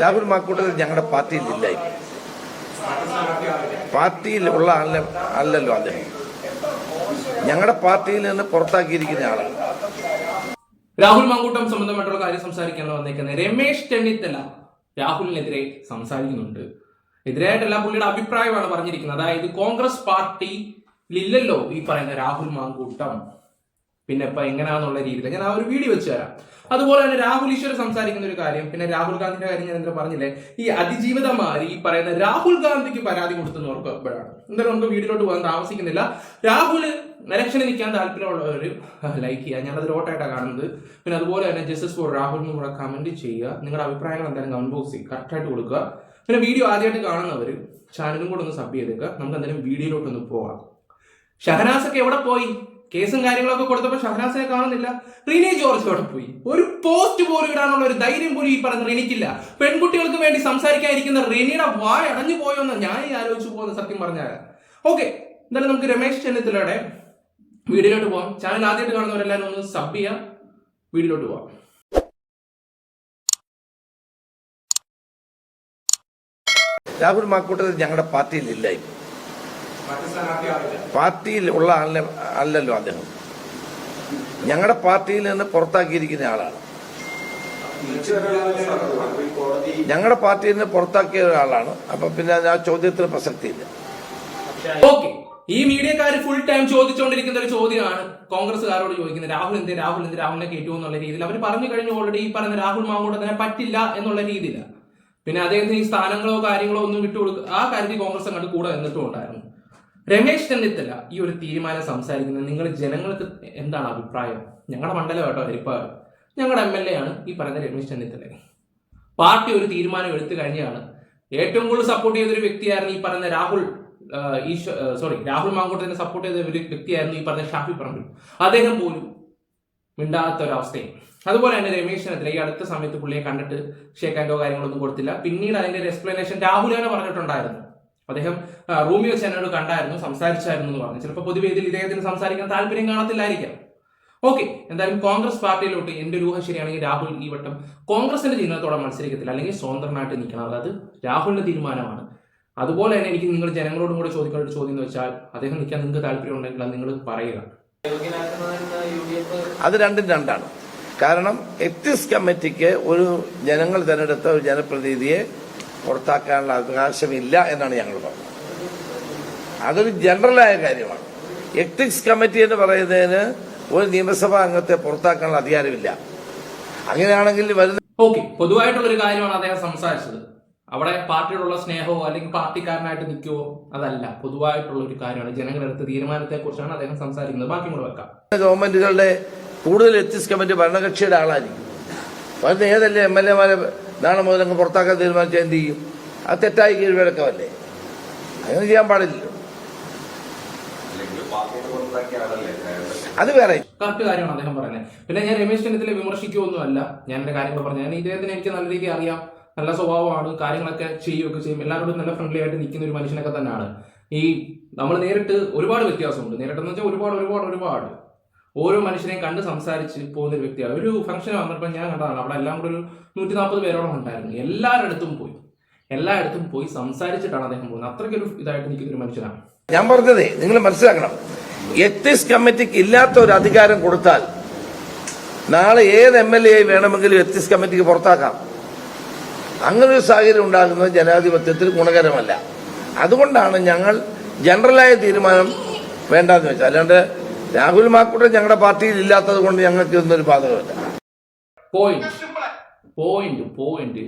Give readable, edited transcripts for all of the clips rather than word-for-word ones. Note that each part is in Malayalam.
രാഹുൽ മാക്കൂട്ടത്തിൽ ഞങ്ങളുടെ പാർട്ടിയിലില്ല. പാർട്ടിയിൽ ഉള്ള അല്ലല്ലോ അദ്ദേഹം. ഞങ്ങളുടെ പാർട്ടിയിൽ നിന്ന് പുറത്താക്കിയിരിക്കുന്ന ആളാണ്. രാഹുൽ മാങ്കൂട്ടം സംബന്ധമായിട്ടുള്ള കാര്യം സംസാരിക്കാനുള്ള വന്നേക്കുന്നത് രമേശ് ചെന്നിത്തല രാഹുലിനെതിരെ സംസാരിക്കുന്നുണ്ട്. എതിരായിട്ടല്ല, പുള്ളിയുടെ അഭിപ്രായമാണ് പറഞ്ഞിരിക്കുന്നത്. അതായത് കോൺഗ്രസ് പാർട്ടിയിലില്ലല്ലോ ഈ പറയുന്ന രാഹുൽ മാങ്കൂട്ടം, പിന്നെ ഇപ്പൊ എങ്ങനെയാന്നുള്ള രീതിയിൽ ഞാൻ ആ ഒരു വീഡിയോ വെച്ച് തരാം. അതുപോലെ തന്നെ രാഹുൽ ഈശ്വർ സംസാരിക്കുന്ന ഒരു കാര്യം, പിന്നെ രാഹുൽ ഗാന്ധിന്റെ കാര്യം ഞാൻ എന്താ പറഞ്ഞില്ലേ, ഈ അതിജീവിതമാര് ഈ പറയുന്ന രാഹുൽ ഗാന്ധിക്ക് പരാതി കൊടുത്തെന്ന് ഓർക്ക് എപ്പോഴാണ്. എന്തായാലും നമുക്ക് വീഡിയോയിലോട്ട് പോകാൻ താമസിക്കുന്നില്ല. രാഹുൽ ഇലക്ഷനിൽ നിൽക്കാൻ താല്പര്യമുള്ളവർ ലൈക്ക് ചെയ്യുക, ഞാനത് വോട്ടായിട്ടാണ് കാണുന്നത്. പിന്നെ അതുപോലെ തന്നെ ജസ്റ്റിസ് ഫോർ രാഹുലിന് കൂടെ കമന്റ് ചെയ്യുക, നിങ്ങളുടെ അഭിപ്രായങ്ങൾ എന്തായാലും കമന്റ് ബോക്സിൽ കറക്റ്റായിട്ട് കൊടുക്കുക. പിന്നെ വീഡിയോ ആദ്യമായിട്ട് കാണുന്നവർ ചാനലും കൂടെ ഒന്ന് സബ് ചെയ്തേക്കുക. നമുക്ക് എന്തായാലും വീഡിയോയിലോട്ടൊന്ന് പോകാം. ഷഹനാസൊക്കെ എവിടെ പോയി? കേസും കാര്യങ്ങളൊക്കെ കൊടുത്തപ്പോൾ ഷഹനാസിനെ കാണുന്നില്ല. റിനി ജോർജ് എവിടെ പോയി? ഒരു പോസ്റ്റ് പോലും ഇടാനുള്ള ഒരു ധൈര്യം പോലും ഈ പറഞ്ഞ റിനിക്കില്ല. പെൺകുട്ടികൾക്ക് വേണ്ടി സംസാരിക്കാതിരിക്കുന്ന റിനിയുടെ വായ അടഞ്ഞു പോയോന്ന് ഞാൻ ആലോചിച്ചു പോകുന്ന സത്യം പറഞ്ഞാൽ. ഓക്കെ, എന്തായാലും നമുക്ക് രമേശ് ചെന്നിത്തലയുടെ വീഡിയോയിലോട്ട് പോകാം. ചാനൽ ആദ്യമായിട്ട് കാണുന്നവരെല്ലാവരും ഒന്ന് സബ് ചെയ്യാം. വീഡിയോയിലോട്ട് പോകാം. രാഹുൽ മാക്കൂട്ടത്തിൽ ഞങ്ങളുടെ പാർട്ടിയിലില്ല. പാർട്ടിയിൽ ഉള്ള അല്ലല്ലോ അദ്ദേഹം. ഞങ്ങളുടെ പാർട്ടിയിൽ നിന്ന് പുറത്താക്കിയിരിക്കുന്ന ആളാണ്. ഞങ്ങളുടെ പാർട്ടിയിൽ നിന്ന് പുറത്താക്കിയ ആളാണ്. അപ്പൊ പിന്നെ ആ ചോദ്യത്തിന് പ്രസക്തിയില്ല. ഓക്കെ, ഈ മീഡിയക്കാർ ഫുൾ ടൈം ചോദിച്ചുകൊണ്ടിരിക്കുന്ന ഒരു ചോദ്യമാണ് കോൺഗ്രസ്സുകാരോട് ചോദിക്കുന്നത്. രാഹുലിനെ കേട്ടുമോ എന്നുള്ള രീതിയിൽ അവർ പറഞ്ഞു കഴിഞ്ഞു ഓൾറെഡി. ഈ പറഞ്ഞ രാഹുൽ മാങ്കൂട്ടത്തിനെ പറ്റില്ല എന്നുള്ള രീതിയിലാണ്. പിന്നെ അദ്ദേഹത്തിന് ഈ സ്ഥാനങ്ങളോ കാര്യങ്ങളോ ഒന്നും വിട്ടുകൊടുക്കുക, ആ കാര്യത്തിൽ കോൺഗ്രസ് അങ്ങോട്ട് കൂടെ നിന്നിട്ടും ഉണ്ടായിരുന്നു. രമേശ് ചെന്നിത്തല ഈ ഒരു തീരുമാനം സംസാരിക്കുന്നത്, നിങ്ങൾ ജനങ്ങൾക്ക് എന്താണ് അഭിപ്രായം? ഞങ്ങളുടെ മണ്ഡലം കേട്ടോ ഹരിപ്പാട്, ഞങ്ങളുടെ MLA ആണ് ഈ പറയുന്ന രമേശ് ചെന്നിത്തല. പാർട്ടി ഒരു തീരുമാനം എടുത്തു കഴിഞ്ഞാണ്. ഏറ്റവും കൂടുതൽ സപ്പോർട്ട് ചെയ്തൊരു വ്യക്തിയായിരുന്നു ഈ പറയുന്ന രാഹുൽ മാങ്കൂട്ടത്തിനെ സപ്പോർട്ട് ചെയ്ത ഒരു വ്യക്തിയായിരുന്നു ഈ പറഞ്ഞ ഷാഫി പറമ്പിൽ. അദ്ദേഹം പോലും മിണ്ടാത്ത ഒരവസ്ഥയും. അതുപോലെ തന്നെ രമേശ് ചെന്നിത്തല ഈ അടുത്ത സമയത്ത് പുള്ളിയെ കണ്ടിട്ട് ഷേക്ക് ഹാൻഡോ കാര്യങ്ങളൊന്നും കൊടുത്തില്ല. പിന്നീട് അതിന്റെ ഒരു എക്സ്പ്ലനേഷൻ രാഹുൽ തന്നെ പറഞ്ഞിട്ടുണ്ടായിരുന്നു. അദ്ദേഹം റൂമിൽ വെച്ച് എന്നോട് കണ്ടായിരുന്നു, സംസാരിച്ചായിരുന്നു എന്ന് പറഞ്ഞു. ചിലപ്പോൾ പൊതുവേദിയിൽ ഇദ്ദേഹത്തിന് സംസാരിക്കാൻ താല്പര്യം കാണത്തില്ലായിരിക്കാം. ഓക്കെ, എന്തായാലും കോൺഗ്രസ് പാർട്ടിയിലോട്ട് എന്റെ ഒരു ഊഹം ശരിയാണെങ്കിൽ രാഹുൽ ഈ വട്ടം കോൺഗ്രസിന്റെ ചിഹ്നത്തോടെ മത്സരിക്കത്തില്ല, അല്ലെങ്കിൽ സ്വതന്ത്രമായിട്ട് നിൽക്കണം. അതായത് രാഹുലിന്റെ തീരുമാനമാണ്. അതുപോലെ തന്നെ എനിക്ക് നിങ്ങൾ ജനങ്ങളോടും കൂടെ ചോദിക്കേണ്ട ഒരു ചോദ്യം എന്ന് വെച്ചാൽ, അദ്ദേഹം നിൽക്കാൻ നിങ്ങൾക്ക് താല്പര്യം ഉണ്ടെങ്കിൽ അത് നിങ്ങൾ പറയുക. അത് രണ്ടാണ്. കാരണം എത്തിക്സ് കമ്മിറ്റിക്ക് ഒരു ജനങ്ങൾ തിരഞ്ഞെടുത്ത ഒരു ജനപ്രതിനിധിയെ പുറത്താക്കാനുള്ള അവകാശമില്ല എന്നാണ് ഞങ്ങൾ പറഞ്ഞത്. അതൊരു ജനറലായ കാര്യമാണ്. എത്തിക്സ് കമ്മിറ്റി എന്ന് പറയുന്നതിന് ഒരു നിയമസഭാ അംഗത്തെ പുറത്താക്കാനുള്ള അധികാരമില്ല. അങ്ങനെയാണെങ്കിൽ ഓക്കെ, പൊതുവായിട്ടുള്ള ഒരു കാര്യമാണ് അദ്ദേഹം സംസാരിച്ചത്. അവിടെ പാർട്ടിയോടുള്ള സ്നേഹമോ അല്ലെങ്കിൽ പാർട്ടിക്കാരനായിട്ട് നിൽക്കുവോ അതല്ല, പൊതുവായിട്ടുള്ള ഒരു കാര്യമാണ്. ജനങ്ങളെടുത്ത തീരുമാനത്തെ കുറിച്ചാണ് അദ്ദേഹം സംസാരിക്കുന്നത്. ബാക്കി കൂടെ വെക്കാം. ഗവൺമെന്റുകളുടെ കൂടുതൽ എത്തിക്സ് കമ്മിറ്റി ഭരണകക്ഷിയുടെ ആളായിരിക്കും. വരുന്ന ഏതല്ലേ MLA-മാരെ നാളെ മുതൽ അങ്ങ് പുറത്താക്കാൻ തീരുമാനിച്ചാൽ എന്ത് ചെയ്യും? അത് തെറ്റായി കീഴ്വഴക്കമല്ലേ? അങ്ങനെ ചെയ്യാൻ പാടില്ലല്ലോ. അത് വേറെ കറക്റ്റ് കാര്യമാണ് അദ്ദേഹം പറയുന്നത്. പിന്നെ ഞാൻ രമേശ് ചെന്നിത്തല വിമർശിക്കുമൊന്നുമല്ല. ഞാൻ എന്റെ കാര്യങ്ങൾ പറഞ്ഞു. ഞാൻ ഇദ്ദേഹത്തിന് എനിക്ക് നല്ല രീതിയിൽ അറിയാം. നല്ല സ്വഭാവമാണ്, കാര്യങ്ങളൊക്കെ ചെയ്യുകയൊക്കെ ചെയ്യും. എല്ലാവരോടും നല്ല ഫ്രണ്ട്ലി ആയിട്ട് നിൽക്കുന്ന ഒരു മനുഷ്യനൊക്കെ തന്നെയാണ്. ഈ നമ്മൾ നേരിട്ട് ഒരുപാട് വ്യത്യാസമുണ്ട്. നേരിട്ടെന്ന് വെച്ചാൽ ഒരുപാട് ഓരോ മനുഷ്യനെയും കണ്ട് സംസാരിച്ച് പോകുന്ന ഒരു വ്യക്തിയാണ്. ഒരു ഫംഗ്ഷന് വന്നപ്പോൾ ഞാൻ കണ്ടതാണ്, അവിടെ എല്ലാം കൂടെ ഒരു 140 പേരോളം ഉണ്ടായിരുന്നു. എല്ലായിടത്തും പോയി സംസാരിച്ചിട്ടാണ് അദ്ദേഹം പോകുന്നത്. അത്രയ്ക്കൊരു ഇതായിട്ട് നിൽക്കുന്ന ഒരു മനുഷ്യനാണ്. ഞാൻ പറഞ്ഞതേ നിങ്ങൾ മനസ്സിലാക്കണം. എത്തിക്സ് കമ്മിറ്റിക്ക് ഇല്ലാത്ത ഒരു അധികാരം കൊടുത്താൽ നാളെ ഏത് MLA വേണമെങ്കിലും എത്തിക്സ് കമ്മിറ്റിക്ക് പുറത്താക്കാം. അങ്ങനൊരു സാഹചര്യം ഉണ്ടാകുന്നത് ജനാധിപത്യത്തിൽ ഗുണകരമല്ല. അതുകൊണ്ടാണ് ഞങ്ങൾ ജനറലായ തീരുമാനം വേണ്ടെന്ന് വെച്ചാൽ. അല്ലാണ്ട് രാഹുൽ മാക്കൂട്ടൻ ഞങ്ങളുടെ പാർട്ടിയിൽ ഇല്ലാത്തത് കൊണ്ട് ഞങ്ങൾക്ക് ഇതൊന്നൊരു ബാധകമല്ല. പോയിന്റ്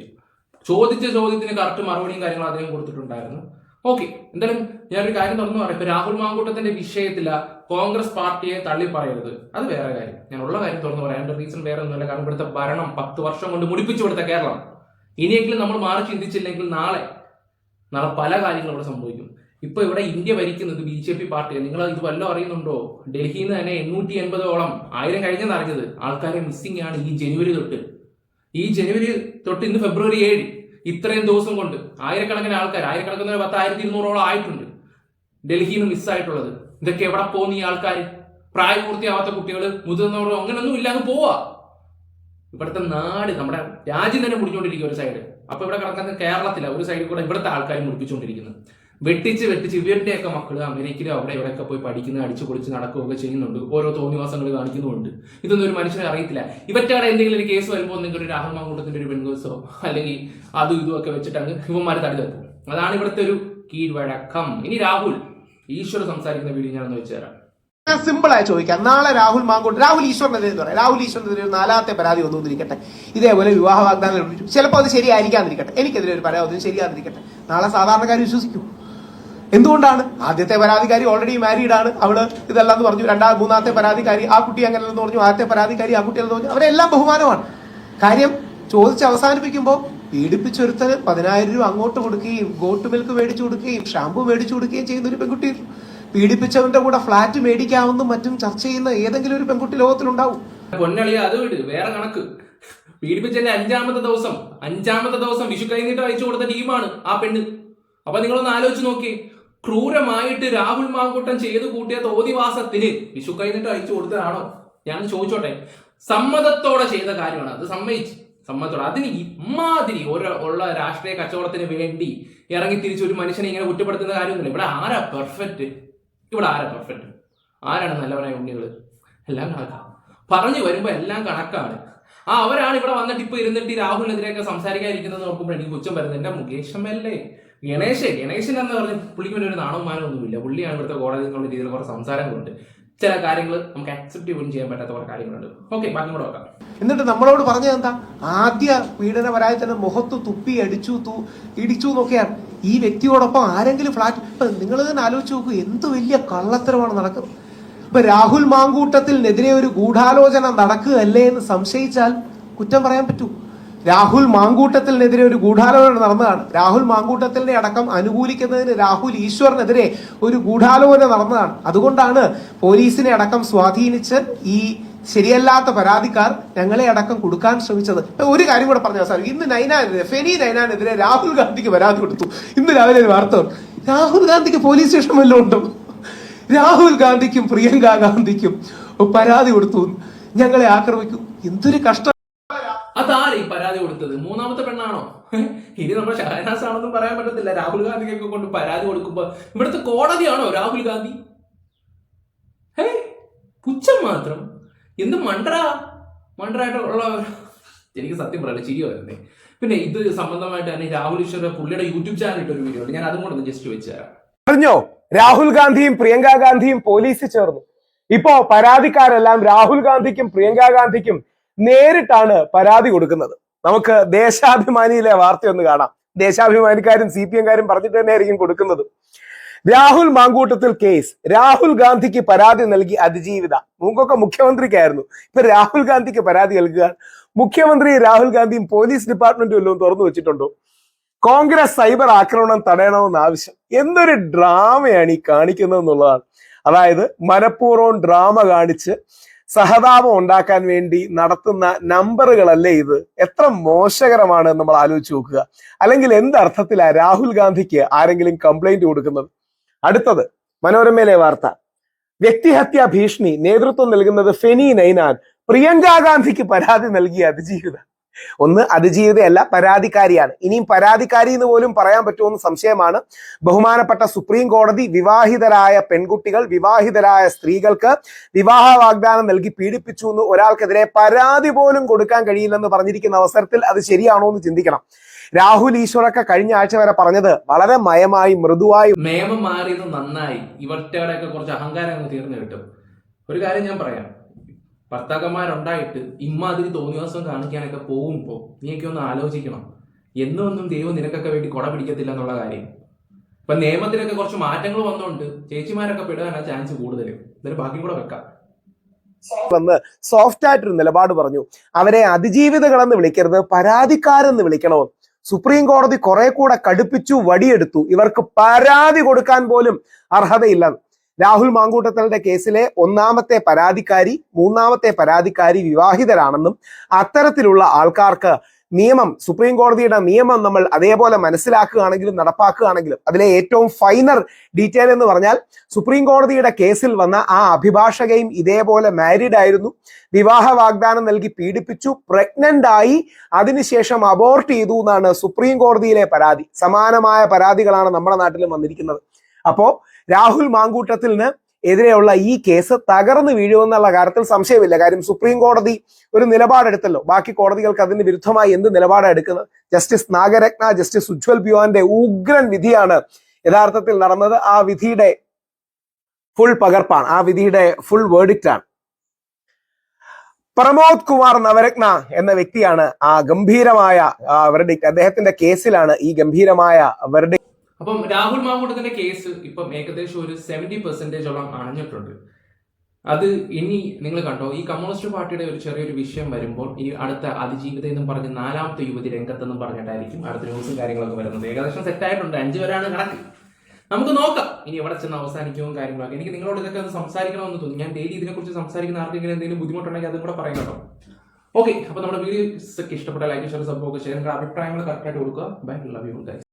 ചോദിച്ച ചോദ്യത്തിന് കറക്റ്റ് മറുപടിയും കാര്യങ്ങളും അദ്ദേഹം കൊടുത്തിട്ടുണ്ടായിരുന്നു. ഓക്കെ, എന്തായാലും ഞാനൊരു കാര്യം തുറന്നു പറയാം. ഇപ്പൊ രാഹുൽ മാങ്കൂട്ടത്തിന്റെ വിഷയത്തില കോൺഗ്രസ് പാർട്ടിയെ തള്ളി പറയരുത്, അത് വേറെ കാര്യം. ഞാൻ ഉള്ള കാര്യം തുറന്നു പറയാം. എന്റെ റീസൺ വേറെ ഒന്നുമില്ല. കാരണം ഇവിടുത്തെ ഭരണം 10 വർഷം കൊണ്ട് മുടിപ്പിച്ചു കൊടുത്ത കേരളം. ഇനിയെങ്കിലും നമ്മൾ മാറി ചിന്തിച്ചില്ലെങ്കിൽ നാളെ പല കാര്യങ്ങളും ഇവിടെ സംഭവിക്കും. ഇപ്പൊ ഇവിടെ ഇന്ത്യ ഭരിക്കുന്നത് BJP പാർട്ടിയാണ്. നിങ്ങൾ ഇത് വല്ലതും അറിയുന്നുണ്ടോ? ഡൽഹിയിൽ നിന്ന് തന്നെ 880ഓളം 1000 കഴിഞ്ഞെന്ന് അറിഞ്ഞത് ആൾക്കാരെ മിസ്സിംഗ് ആണ് ഈ ജനുവരി തൊട്ട് ഇന്ന് ഫെബ്രുവരി 7. ഇത്രയും ദിവസം കൊണ്ട് ആയിരക്കണക്കിന് ആൾക്കാർ, 10,200ഓളം ആയിട്ടുണ്ട് ഡൽഹിയിൽ നിന്ന് മിസ്സായിട്ടുള്ളത്. ഇതൊക്കെ എവിടെ പോകുന്ന ഈ ആൾക്കാർ? പ്രായപൂർത്തിയാവാത്ത കുട്ടികൾ, മുതിർന്നവരോ അങ്ങനെയൊന്നും ഇല്ലാതെ പോവാ. ഇവിടുത്തെ നാട്, നമ്മുടെ രാജ്യം തന്നെ മുടിഞ്ഞുകൊണ്ടിരിക്കുക ഒരു സൈഡ്. അപ്പൊ ഇവിടെ കിടക്കുന്ന കേരളത്തിലെ ഒരു സൈഡിൽ കൂടെ ഇവിടുത്തെ ആൾക്കാർ മുടിപ്പിച്ചുകൊണ്ടിരിക്കുന്നത്. വെട്ടിച്ച് ഇവരുടെയൊക്കെ മക്കള് അമേരിക്കയിലും അവിടെ ഇവിടെയൊക്കെ പോയി പഠിക്കുന്ന, അടിച്ചു പൊളിച്ച് നടക്കുകയൊക്കെ ചെയ്യുന്നുണ്ട്, ഓരോ തോന്നിവാസങ്ങൾ കാണിക്കുന്നുമുണ്ട്. ഇതൊന്നും ഒരു മനുഷ്യനെ അറിയത്തില്ല. ഇവറ്റയുടെ എന്തെങ്കിലും ഒരു കേസ് വരുമ്പോൾ നിങ്ങൾക്ക് ഒരു രാഹുൽ മാങ്കൂട്ടത്തിന്റെ ഒരു പെൺകോസോ അല്ലെങ്കിൽ അതും ഇതും ഒക്കെ വെച്ചിട്ടാണ് ഇവന്മാർ തടി തപ്പും. അതാണ് ഇവിടുത്തെ ഒരു കീഴ്വഴക്കം. ഇനി രാഹുൽ ഈശ്വർ സംസാരിക്കുന്ന വീഡിയോ ഞാനൊന്ന് വെച്ചു തരാം. ഞാൻ സിമ്പിളായി ചോദിക്കാം. നാളെ രാഹുൽ ഈശ്വറിനെതിരെ എന്ന് പറയാം. രാഹുൽ ഈശ്വറിനെതിരെ ഒരു 4ാമത്തെ പരാതി വന്നുകൊണ്ടിരിക്കട്ടെ. ഇതേപോലെ വിവാഹ വാഗ്ദാനം ലഭിച്ചു. ചിലപ്പോൾ അത് ശരിയായിരിക്കാതിരിക്കട്ടെ. എനിക്കെതിരെ ഒരു പരാതി ശരിയാതിരിക്കട്ടെ. നാളെ സാധാരണക്കാർ വിശ്വസിക്കും. എന്തുകൊണ്ടാണ്? ആദ്യത്തെ പരാതിക്കാരി ഓൾറെഡി മാരീഡ് ആണ്, അവള് ഇതെല്ലാം എന്ന് പറഞ്ഞു. മൂന്നാമത്തെ പരാതിക്കാരി ആ കുട്ടി അങ്ങനെയെന്ന് പറഞ്ഞു. ആദ്യത്തെ പരാതിക്കാരി ആ കുട്ടിയെന്ന് പറഞ്ഞു. അവരെല്ലാം ബഹുമാനമാണ്. കാര്യം ചോദിച്ച് അവസാനിപ്പിക്കുമ്പോൾ പീഡിപ്പിച്ചൊരുത്തന് 10,000 രൂപ അങ്ങോട്ട് കൊടുക്കുകയും ഗോട്ട് മിൽക്ക് മേടിച്ചു കൊടുക്കുകയും ഷാമ്പു മേടിച്ചു കൊടുക്കുകയും ചെയ്യുന്ന ഒരു പെൺകുട്ടി, പീഡിപ്പിച്ചവന്റെ കൂടെ ഫ്ലാറ്റ് മേടിക്കാമെന്നും മറ്റും ചർച്ച ചെയ്യുന്ന ഏതെങ്കിലും ഒരു പെൺകുട്ടി ലോകത്തിലുണ്ടാവും. പൊന്നളിയ അത് വിട്, വേറെ കണക്ക്. പീഡിപ്പിച്ചതിന്റെ 5-ാമത്തെ ദിവസം വിഷു കഴിഞ്ഞിട്ട് അയച്ചു കൊടുത്ത ടീമാണ് ആ പെണ്ണ്. അപ്പൊ നിങ്ങളൊന്ന് ആലോചിച്ച് നോക്കി, ക്രൂരമായിട്ട് രാഹുൽ മാങ്കൂട്ടം ചെയ്തു കൂട്ടിയ തോന്നിവാസത്തിന് വിഷു കഴിഞ്ഞിട്ട് അയച്ചു കൊടുത്തതാണോ? ഞാൻ ചോദിച്ചോട്ടെ. സമ്മതത്തോടെ ചെയ്ത കാര്യമാണ്, അത് സമ്മതത്തോടെ. അതിന് ഇമാതിരി ഉള്ള രാഷ്ട്രീയ കച്ചവടത്തിന് വേണ്ടി ഇറങ്ങി തിരിച്ച് ഒരു മനുഷ്യനെ ഇങ്ങനെ കുറ്റപ്പെടുത്തുന്ന കാര്യമൊന്നുമില്ല. ഇവിടെ ആരാ പെർഫെക്റ്റ്? ആരാണ് നല്ലവനായ ഉണ്ണികള്? എല്ലാം കണക്കാ. പറഞ്ഞു വരുമ്പോ എല്ലാം കണക്കാണ്. അവരാണ് ഇവിടെ വന്നിട്ട് ഇപ്പൊ ഇരുന്നിട്ട് രാഹുലിനെതിരെയൊക്കെ സംസാരിക്കാതിരിക്കുന്നത് നോക്കുമ്പോൾ എനിക്ക് പുച്ഛം വരുന്നത്. എന്റെ മുകേഷ് എം.എൽ.എ. ഗണേശൻ എന്ന് പറഞ്ഞ് പുള്ളിക്ക് ഒരു നാണവും മാനമൊന്നുമില്ല. പുള്ളിയാണ് ഇവിടുത്തെ കോടതി എന്നുള്ള രീതിയിൽ കുറെ സംസാരങ്ങളുണ്ട്. ചില കാര്യങ്ങൾ നമുക്ക് അക്സെപ്റ്റ് പോലും ചെയ്യാൻ പറ്റാത്ത കുറെ കാര്യങ്ങളുണ്ട്. ഓക്കെ, ബാക്കി കൂടെ നോക്കാം. എന്നിട്ട് നമ്മളോട് പറഞ്ഞത് എന്താ? ആദ്യ പീഡന പരാതി തന്നെ മുഖത്ത് തുപ്പി ഇടിച്ചു എന്നൊക്കെയാണ്. ഈ വ്യക്തിയോടൊപ്പം ആരെങ്കിലും ഫ്ലാറ്റ്, നിങ്ങൾ തന്നെ ആലോചിച്ച് നോക്കൂ, എന്ത് വലിയ കള്ളത്തരമാണ് നടക്കുന്നത്. ഇപ്പൊ രാഹുൽ മാങ്കൂട്ടത്തിനെതിരെ ഒരു ഗൂഢാലോചന നടക്കുകയല്ലേ എന്ന് സംശയിച്ചാൽ കുറ്റം പറയാൻ പറ്റൂ? രാഹുൽ മാങ്കൂട്ടത്തിനെതിരെ ഒരു ഗൂഢാലോചന നടന്നതാണ്. രാഹുൽ മാങ്കൂട്ടത്തിനെ അടക്കം അനുകൂലിക്കുന്നതിന് രാഹുൽ ഈശ്വറിനെതിരെ ഒരു ഗൂഢാലോചന നടന്നതാണ്. അതുകൊണ്ടാണ് പോലീസിനെ അടക്കം സ്വാധീനിച്ച് ഈ ശരിയല്ലാത്ത പരാതിക്കാർ ഞങ്ങളെ അടക്കം കൊടുക്കാൻ ശ്രമിച്ചത്. ഒരു കാര്യം കൂടെ പറഞ്ഞു സാർ, ഇന്ന് ഫെനി നൈനാനെതിരെ രാഹുൽ ഗാന്ധിക്ക് പരാതി കൊടുത്തു. ഇന്ന് രാവിലെ ഒരു വാർത്ത, രാഹുൽ ഗാന്ധിക്ക് പോലീസ് സ്റ്റേഷൻ വല്ലതും ഉണ്ടോ? രാഹുൽ ഗാന്ധിക്കും പ്രിയങ്ക ഗാന്ധിക്കും പരാതി കൊടുത്തു, ഞങ്ങളെ ആക്രമിക്കും. എന്തൊരു കഷ്ടം. അതാര് ഈ പരാതി കൊടുത്തത്? 3ാമത്തെ പെണ്ണാണോ? ഇനി നമ്മുടെ ഷഹനാസ് ആണെന്നും പറയാൻ പറ്റത്തില്ല. രാഹുൽ ഗാന്ധിക്കൊക്കെ കൊണ്ട് പരാതി കൊടുക്കുമ്പോ ഇവിടുത്തെ കോടതിയാണോ രാഹുൽ ഗാന്ധി? പുച്ഛം മാത്രം. എന്ത് മണ്ടറായിട്ടുള്ള എനിക്ക് സത്യം പറയല്ല, ചിരി വരുന്നേ. പിന്നെ ഇത് സംബന്ധമായിട്ട് തന്നെ രാഹുൽ ഈശ്വർ പുള്ളിയുടെ യൂട്യൂബ് ചാനൽ ഇട്ടൊരു വീഡിയോ ഉണ്ട്, ഞാൻ അതും കൂടെ ഒന്ന് ജസ്റ്റ് വെച്ച് തരാം. അറിഞ്ഞോ? രാഹുൽ ഗാന്ധിയും പ്രിയങ്ക ഗാന്ധിയും പോലീസിൽ ചേർന്നു. ഇപ്പോ പരാതിക്കാരെല്ലാം രാഹുൽ ഗാന്ധിക്കും പ്രിയങ്ക ഗാന്ധിക്കും നേരിട്ടാണ് പരാതി കൊടുക്കുന്നത്. നമുക്ക് ദേശാഭിമാനിയിലെ വാർത്തയൊന്ന് കാണാം. ദേശാഭിമാനിക്കാരും CPM-കാരും പറഞ്ഞിട്ട് തന്നെ ആയിരിക്കും കൊടുക്കുന്നത്. രാഹുൽ മാങ്കൂട്ടത്തിൽ കേസ്, രാഹുൽ ഗാന്ധിക്ക് പരാതി നൽകി അതിജീവിത. മുമ്പൊക്കെ മുഖ്യമന്ത്രിക്കായിരുന്നു, ഇപ്പൊ രാഹുൽ ഗാന്ധിക്ക് പരാതി നൽകുക. മുഖ്യമന്ത്രി രാഹുൽ ഗാന്ധിയും പോലീസ് ഡിപ്പാർട്ട്മെന്റും വല്ലതും തുറന്നു വെച്ചിട്ടുണ്ടോ? കോൺഗ്രസ് സൈബർ ആക്രമണം തടയണമെന്ന് ആവശ്യം. എന്തൊരു ഡ്രാമയാണ് ഈ കാണിക്കുന്നത് എന്നുള്ളതാണ്. അതായത് മനഃപൂർവ്വം ഡ്രാമ കാണിച്ച് സഹതാപം ഉണ്ടാക്കാൻ വേണ്ടി നടത്തുന്ന നമ്പറുകളല്ലേ ഇത്? എത്ര മോശകരമാണ് നമ്മൾ ആലോചിച്ച് നോക്കുക. അല്ലെങ്കിൽ എന്തർത്ഥത്തിലാ രാഹുൽ ഗാന്ധിക്ക് ആരെങ്കിലും കംപ്ലൈന്റ് കൊടുക്കുന്നത്? അടുത്തത് മനോരമയിലെ വാർത്ത, വ്യക്തിഹത്യാ ഭീഷണി, നേതൃത്വം നൽകുന്നത് ഫെനി നൈനാൻ, പ്രിയങ്ക ഗാന്ധിക്ക് പരാതി നൽകിയ അതിജീവിത. ഒന്ന് അതിജീവിതയല്ല, പരാതിക്കാരിയാണ്. ഇനിയും പരാതിക്കാരി എന്ന് പോലും പറയാൻ പറ്റുമെന്ന് സംശയമാണ്. ബഹുമാനപ്പെട്ട സുപ്രീം കോടതി വിവാഹിതരായ പെൺകുട്ടികൾ, വിവാഹിതരായ സ്ത്രീകൾക്ക് വിവാഹ വാഗ്ദാനം നൽകി പീഡിപ്പിച്ചു എന്ന് ഒരാൾക്കെതിരെ പരാതി പോലും കൊടുക്കാൻ കഴിയില്ലെന്ന് പറഞ്ഞിരിക്കുന്ന അവസരത്തിൽ അത് ശരിയാണോ എന്ന് ചിന്തിക്കണം. രാഹുൽ ഈശ്വറൊക്കെ കഴിഞ്ഞ ആഴ്ച വരെ പറഞ്ഞത് വളരെ മയമായി മൃദുവായി. നിയമം മാറിയത് നന്നായി, ഇവറ്റയുടെയൊക്കെ കുറച്ച് അഹങ്കാരം തീർന്നു കിട്ടും. ഒരു കാര്യം ഞാൻ പറയാം, ഭർത്താക്കന്മാരുണ്ടായിട്ട് ഇമ്മാതിരി തോന്നിവാസം കാണിക്കാനൊക്കെ പോകുമ്പോ നീയൊക്കെ ഒന്ന് ആലോചിക്കണം. എന്നും ദൈവം നിനക്കൊക്കെ വേണ്ടി കൊട പിടിക്കത്തില്ല എന്നുള്ള കാര്യം. ഇപ്പൊ നിയമത്തിലൊക്കെ കുറച്ച് മാറ്റങ്ങൾ വന്നുകൊണ്ട് ചേച്ചിമാരൊക്കെ പെടാനാ ചാൻസ് കൂടുതൽ. ഇതൊരു ബാക്കി കൂടെ വെക്കാം. വന്ന് സോഫ്റ്റ് ആയിട്ടൊരു നിലപാട് പറഞ്ഞു. അവരെ അതിജീവിതകളെന്ന് വിളിക്കരുത്, പരാതിക്കാരെന്ന് വിളിക്കണമെന്ന്. സുപ്രീം കോടതി കുറെ കൂടെ കടുപ്പിച്ചു, വടിയെടുത്തു. ഇവർക്ക് പരാതി കൊടുക്കാൻ പോലും അർഹതയില്ലെന്ന്. രാഹുൽ മാങ്കൂട്ടത്തലിന്റെ കേസിലെ 1ാമത്തെ പരാതിക്കാരി, 3ാമത്തെ പരാതിക്കാരി വിവാഹിതരാണെന്നും അത്തരത്തിലുള്ള ആൾക്കാർക്ക് നിയമം, സുപ്രീം കോടതിയുടെ നിയമം നമ്മൾ അതേപോലെ മനസ്സിലാക്കുകയാണെങ്കിലും നടപ്പാക്കുകയാണെങ്കിലും അതിലെ ഏറ്റവും ഫൈനർ ഡീറ്റെയിൽ എന്ന് പറഞ്ഞാൽ സുപ്രീം കോടതിയുടെ കേസിൽ വന്ന ആ അഭിഭാഷകയും ഇതേപോലെ മാരീഡ് ആയിരുന്നു, വിവാഹ വാഗ്ദാനം നൽകി പീഡിപ്പിച്ചു, പ്രഗ്നന്റ് ആയി, അതിനുശേഷം അബോർട്ട് ചെയ്തു എന്നാണ് സുപ്രീം കോടതിയിലെ പരാതി. സമാനമായ പരാതികളാണ് നമ്മുടെ നാട്ടിലും വന്നിരിക്കുന്നത്. അപ്പോ രാഹുൽ മാങ്കൂട്ടത്തിന് എതിരെയുള്ള ഈ കേസ് തകർന്നു വീഴുമെന്നുള്ള കാര്യത്തിൽ സംശയമില്ല. കാര്യം സുപ്രീം കോടതി ഒരു നിലപാടെടുത്തല്ലോ. ബാക്കി കോടതികൾക്ക് അതിന് വിരുദ്ധമായി എന്ത് നിലപാടാണ് എടുക്കുന്നത്? ജസ്റ്റിസ് നാഗരത്ന, ജസ്റ്റിസ് ഉജ്വൽ ബിയോന്റെ ഉഗ്രൻ വിധിയാണ് യഥാർത്ഥത്തിൽ നടന്നത്. ആ വിധിയുടെ ഫുൾ പകർപ്പാണ്, ആ വിധിയുടെ ഫുൾ വേർഡിക്റ്റ് ആണ്. പ്രമോദ് കുമാർ നവരത്ന എന്ന വ്യക്തിയാണ് ആ ഗംഭീരമായ വെർഡിക്റ്റ്, അദ്ദേഹത്തിന്റെ കേസിലാണ് ഈ ഗംഭീരമായ വെർഡിക്റ്റ്. അപ്പം രാഹുൽ മാങ്കൂട്ടത്തിന്റെ കേസ് ഇപ്പം ഏകദേശം ഒരു 70% അണഞ്ഞിട്ടുണ്ട്. അത് ഇനി നിങ്ങൾ കണ്ടോ, ഈ കമ്മ്യൂണിസ്റ്റ് പാർട്ടിയുടെ ഒരു ചെറിയൊരു വിഷയം വരുമ്പോൾ ഇനി അടുത്ത അതിജീവിത എന്നും പറഞ്ഞ് 4ാമത്തെ യുവതി രംഗത്തെന്നും പറഞ്ഞിട്ടായിരിക്കും അടുത്ത ന്യൂസും കാര്യങ്ങളൊക്കെ വരുന്നത്. ഏകദേശം സെറ്റായിട്ടുണ്ട്, 5 വരെയാണ് കണക്ക്. നമുക്ക് നോക്കാം ഇനി എവിടെ ചെന്ന് അവസാനിക്കുമോ കാര്യങ്ങളൊക്കെ. എനിക്ക് നിങ്ങളോട് ഇതൊക്കെ ഒന്ന് സംസാരിക്കണമെന്ന് തോന്നി. ഞാൻ ഡെയിലി ഇതിനെക്കുറിച്ച് സംസാരിക്കുന്ന ആർക്കെങ്കിലും എന്തെങ്കിലും ബുദ്ധിമുട്ടുണ്ടെങ്കിൽ അതും കൂടെ പറയാം കേട്ടോ. ഓക്കെ, അപ്പൊ നമ്മുടെ വീഡിയോസ് ഒക്കെ ഇഷ്ടപ്പെട്ട ലൈക്ക്, ഷെയർ, സബ്സ്ക്രൈബ് ഒക്കെ ചെയ്യാൻ അഭിപ്രായങ്ങൾ കറക്റ്റായിട്ട് കൊടുക്കുക. Bye, love you guys.